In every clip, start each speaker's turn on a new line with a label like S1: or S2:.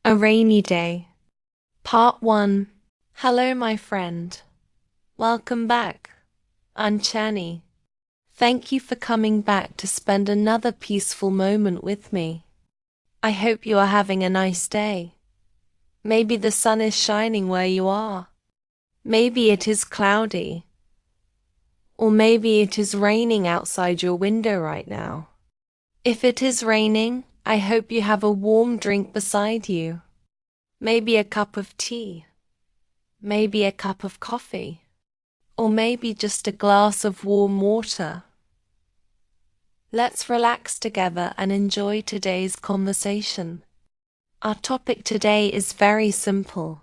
S1: A Rainy Day. Part 1. Hello, my friend. Welcome back. I'm Channie. Thank you for coming back to spend another peaceful moment with me. I hope you are having a nice day. Maybe the sun is shining where you are. Maybe it is cloudy. Or maybe it is raining outside your window right now. If it is raining, I hope you have a warm drink beside you. Maybe a cup of tea. Maybe a cup of coffee. Or maybe just a glass of warm water. Let's relax together and enjoy today's conversation. Our topic today is very simple.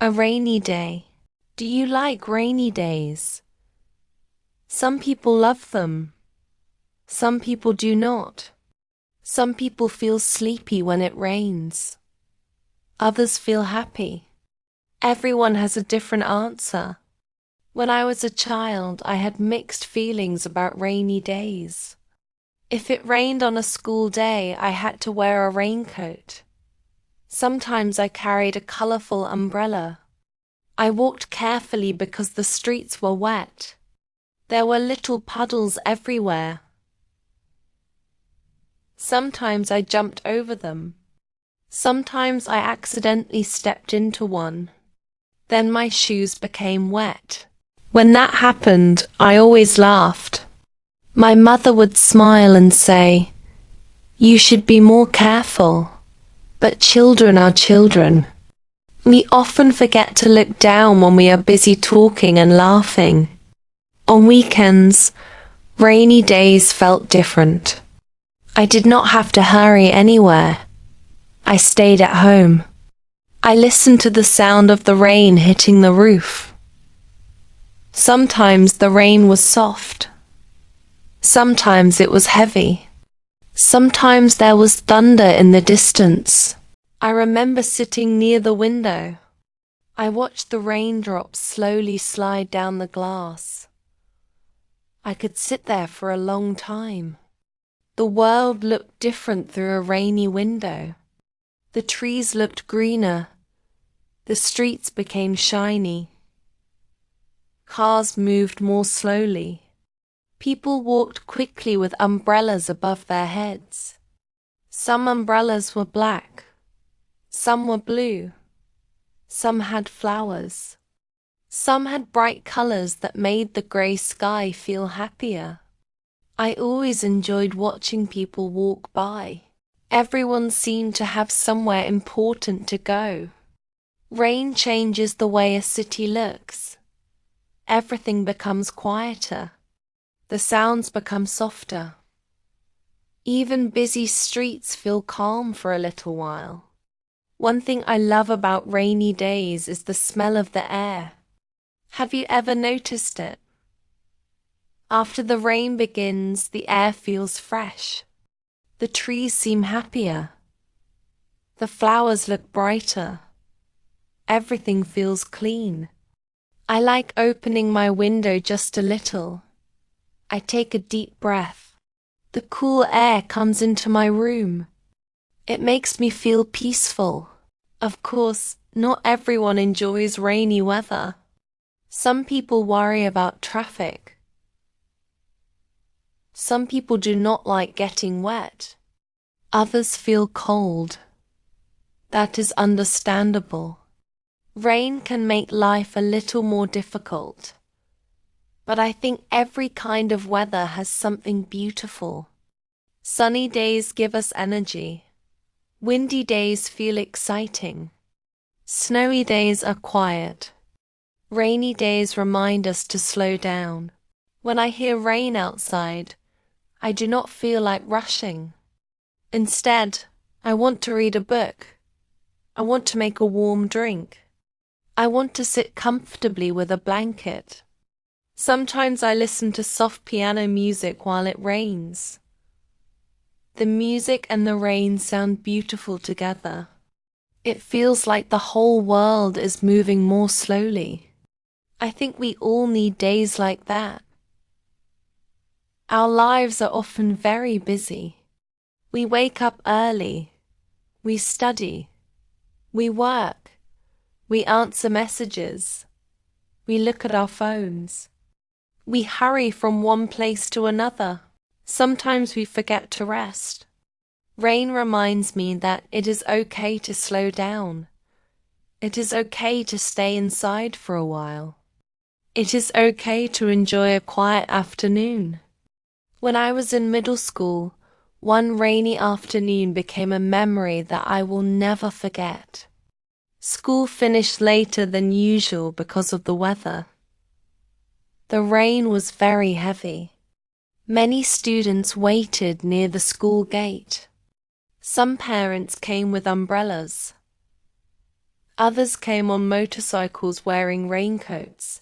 S1: A rainy day. Do you like rainy days? Some people love them. Some people do not. Some people feel sleepy when it rains. Others feel happy. Everyone has a different answer. When I was a child, I had mixed feelings about rainy days. If it rained on a school day, I had to wear a raincoat. Sometimes I carried a colorful umbrella. I walked carefully because the streets were wet. There were little puddles everywhere. Sometimes I jumped over them. Sometimes I accidentally stepped into one. Then my shoes became wet. When that happened, I always laughed. My mother would smile and say, "You should be more careful." But children are children. We often forget to look down when we are busy talking and laughing. On weekends, rainy days felt different. I did not have to hurry anywhere. I stayed at home. I listened to the sound of the rain hitting the roof. Sometimes the rain was soft. Sometimes it was heavy. Sometimes there was thunder in the distance. I remember sitting near the window. I watched the raindrops slowly slide down the glass. I could sit there for a long time. The world looked different through a rainy window. The trees looked greener. The streets became shiny. Cars moved more slowly. People walked quickly with umbrellas above their heads. Some umbrellas were black. Some were blue. Some had flowers. Some had bright colors that made the gray sky feel happier. I always enjoyed watching people walk by. Everyone seemed to have somewhere important to go. Rain changes the way a city looks. Everything becomes quieter. The sounds become softer. Even busy streets feel calm for a little while. One thing I love about rainy days is the smell of the air. Have you ever noticed it? After the rain begins, the air feels fresh. The trees seem happier. The flowers look brighter. Everything feels clean. I like opening my window just a little. I take a deep breath. The cool air comes into my room. It makes me feel peaceful. Of course, not everyone enjoys rainy weather. Some people worry about traffic. Some people do not like getting wet. Others feel cold. That is understandable. Rain can make life a little more difficult. But I think every kind of weather has something beautiful. Sunny days give us energy. Windy days feel exciting. Snowy days are quiet. Rainy days remind us to slow down. When I hear rain outside, I do not feel like rushing. Instead, I want to read a book. I want to make a warm drink. I want to sit comfortably with a blanket. Sometimes I listen to soft piano music while it rains. The music and the rain sound beautiful together. It feels like the whole world is moving more slowly. I think we all need days like that. Our lives are often very busy. We wake up early. We study. We work, we answer messages, we look at our phones. We hurry from one place to another. Sometimes we forget to rest. Rain reminds me that it is okay to slow down. It is okay to stay inside for a while. It is okay to enjoy a quiet afternoon. When I was in middle school, one rainy afternoon became a memory that I will never forget. School finished later than usual because of the weather. The rain was very heavy. Many students waited near the school gate. Some parents came with umbrellas. Others came on motorcycles wearing raincoats.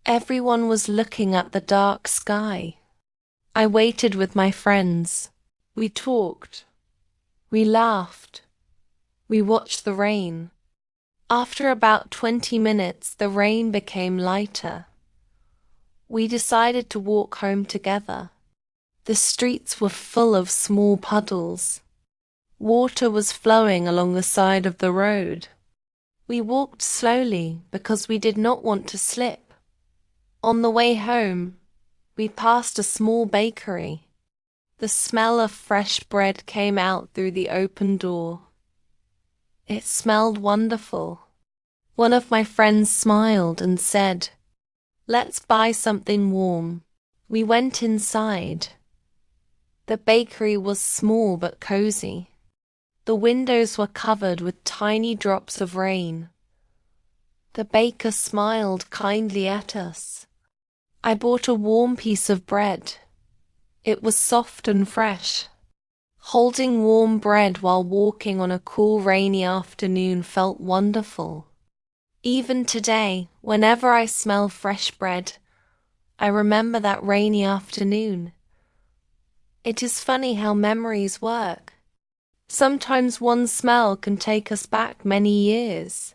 S1: Everyone was looking at the dark sky. I waited with my friends. We talked. We laughed. We watched the rain. After about 20 minutes, the rain became lighter. We decided to walk home together. The streets were full of small puddles. Water was flowing along the side of the road. We walked slowly because we did not want to slip. On the way home, we passed a small bakery. The smell of fresh bread came out through the open door. It smelled wonderful. One of my friends smiled and said, "Let's buy something warm." We went inside. The bakery was small but cozy. The windows were covered with tiny drops of rain. The baker smiled kindly at us. I bought a warm piece of bread. It was soft and fresh. Holding warm bread while walking on a cool rainy afternoon felt wonderful. Even today, whenever I smell fresh bread, I remember that rainy afternoon. It is funny how memories work. Sometimes one smell can take us back many years.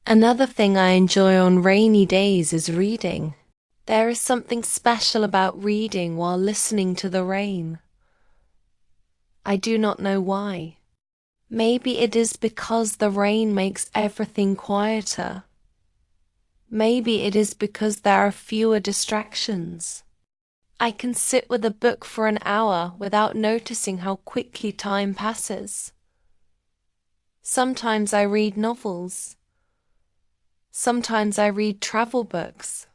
S1: Another thing I enjoy on rainy days is reading. There is something special about reading while listening to the rain. I do not know why. Maybe it is because the rain makes everything quieter. Maybe it is because there are fewer distractions. I can sit with a book for an hour without noticing how quickly time passes. Sometimes I read novels. Sometimes I read travel books.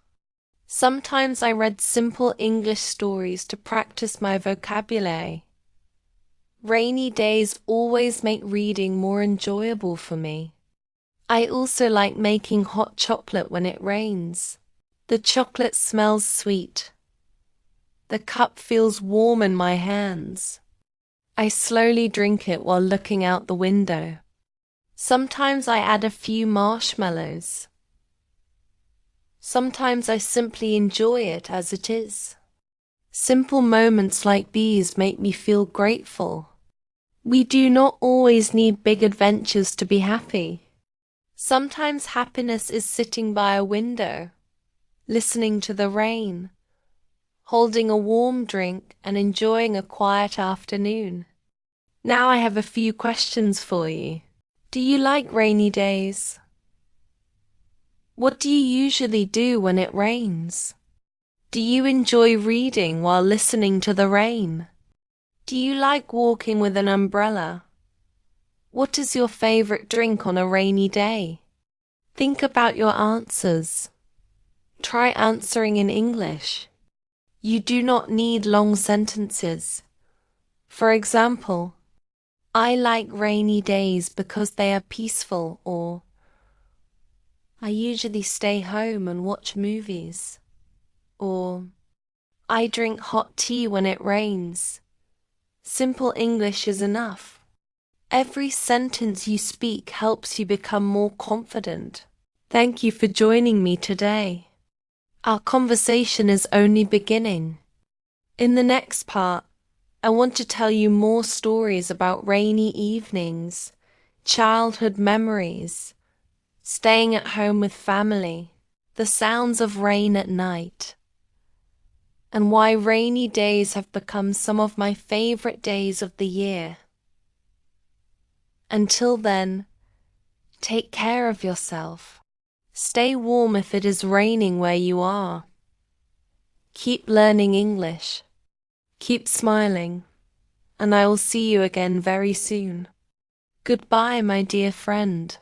S1: Sometimes I read simple English stories to practice my vocabulary. Rainy days always make reading more enjoyable for me. I also like making hot chocolate when it rains. The chocolate smells sweet. The cup feels warm in my hands. I slowly drink it while looking out the window. Sometimes I add a few marshmallows. Sometimes I simply enjoy it as it is. Simple moments like these make me feel grateful. We do not always need big adventures to be happy. Sometimes happiness is sitting by a window, listening to the rain, holding a warm drink and enjoying a quiet afternoon. Now I have a few questions for you. Do you like rainy days? What do you usually do when it rains? Do you enjoy reading while listening to the rain? Do you like walking with an umbrella? What is your favorite drink on a rainy day? Think about your answers. Try answering in English. You do not need long sentences. For example, I like rainy days because they are peaceful, or I usually stay home and watch movies, or I drink hot tea when it rains. Simple English is enough. Every sentence you speak helps you become more confident. Thank you for joining me today. Our conversation is only beginning. In the next part, I want to tell you more stories about rainy evenings, childhood memories, staying at home with family, the sounds of rain at night, and why rainy days have become some of my favorite days of the year. Until then, Take care of yourself. Stay warm if it is raining where you are. Keep learning English. Keep smiling, and I will see you again very soon. Goodbye, my dear friend.